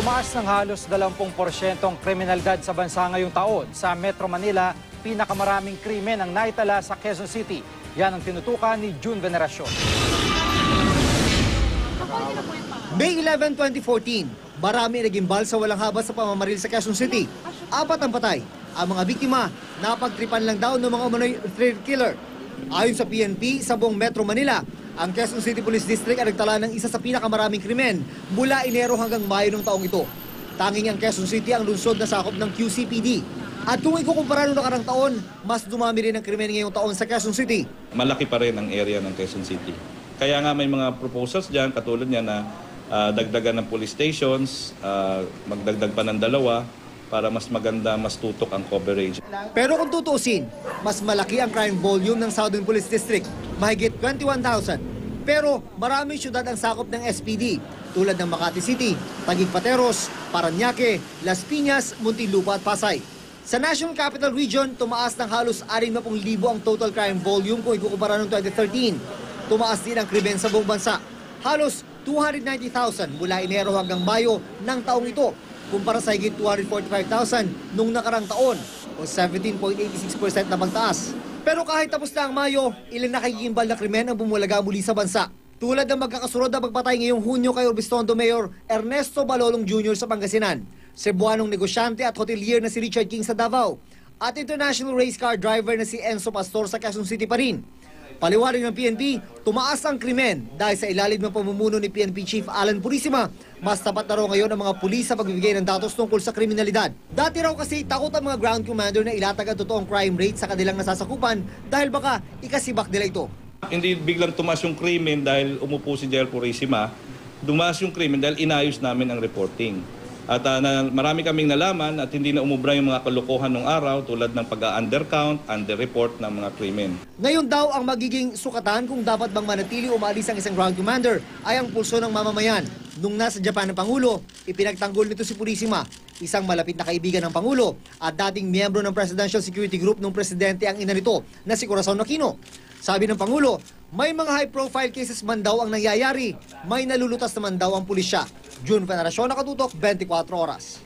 Tumaas ng halos 20% ang kriminalidad sa bansa ngayong taon. Sa Metro Manila, pinakamaraming krimen ang naitala sa Quezon City. Yan ang tinutukan ni June Veneracion. May 11, 2014, marami nagimbal sa walang habas sa pamamaril sa Quezon City. 4 ang patay. Ang mga biktima, napagtripan lang daw ng mga umano'y thrill killer. Ayon sa PNP, sa buong Metro Manila, ang Quezon City Police District ay nagtala ng isa sa pinakamaraming krimen mula Enero hanggang Mayo ng taong ito. Tanging ang Quezon City ang lungsod na sakop ng QCPD. At kung ikukumpara noong nakarang taon, mas dumami rin ang krimen ngayong taon sa Quezon City. Malaki pa rin ang area ng Quezon City. Kaya nga may mga proposals dyan, katulad niya na dagdagan ng police stations, magdagdag pa ng 2 para mas maganda, mas tutok ang coverage. Pero kung tutuusin, mas malaki ang crime volume ng Southern Police District, mahigit 21,000. Pero maraming syudad ang sakop ng SPD, tulad ng Makati City, Taguig Pateros, Parañaque, Las Piñas, Muntinlupa at Pasay. Sa National Capital Region, tumaas ng halos 60,000 ang total crime volume kung ikukumpara noong 2013. Tumaas din ang krimen sa buong bansa. Halos 290,000 mula Enero hanggang Mayo ng taong ito, kumpara sa higit 245,000 nung nakarang taon o 17.86% na pagtaas. Pero kahit tapos na ang Mayo, ilan nakikimbal na krimen ang bumulaga muli sa bansa. Tulad ng magkakasunod na pagpatay ngayong Hunyo kay Urbistondo Mayor Ernesto Balolong Jr. sa Pangasinan, Cebuanong negosyante at hotelier na si Richard King sa Davao, at international race car driver na si Enzo Pastor sa Quezon City pa rin. Paliwanag ng PNP, tumaas ang krimen dahil sa ilalim ng pamumuno ni PNP Chief Alan Purisima. Mas tapat na raw ngayon ang mga pulis sa pagbibigay ng datos tungkol sa kriminalidad. Dati raw kasi takot ang mga ground commander na ilatag ang totoong crime rate sa kanilang nasasakupan dahil baka ikasibak nila ito. Hindi biglang tumaas yung krimen dahil umupo si General Purisima. Dumaas yung krimen dahil inayos namin ang reporting. At marami kaming nalaman at hindi na umubra yung mga kalokohan ng araw tulad ng pag-undercount, under-report ng mga krimen. Ngayon daw ang magiging sukatan kung dapat bang manatili o maalis ang isang ground commander ay ang pulso ng mamamayan. Nung nasa Japan ng Pangulo, ipinagtanggol nito si Purisima, isang malapit na kaibigan ng Pangulo at dating miyembro ng Presidential Security Group ng presidente ang ina nito na si Corazon Aquino. Sabi ng Pangulo, may mga high-profile cases man daw ang nangyayari, may nalulutas naman daw ang pulisya. June Veneracion, Nakatutok, 24 Oras.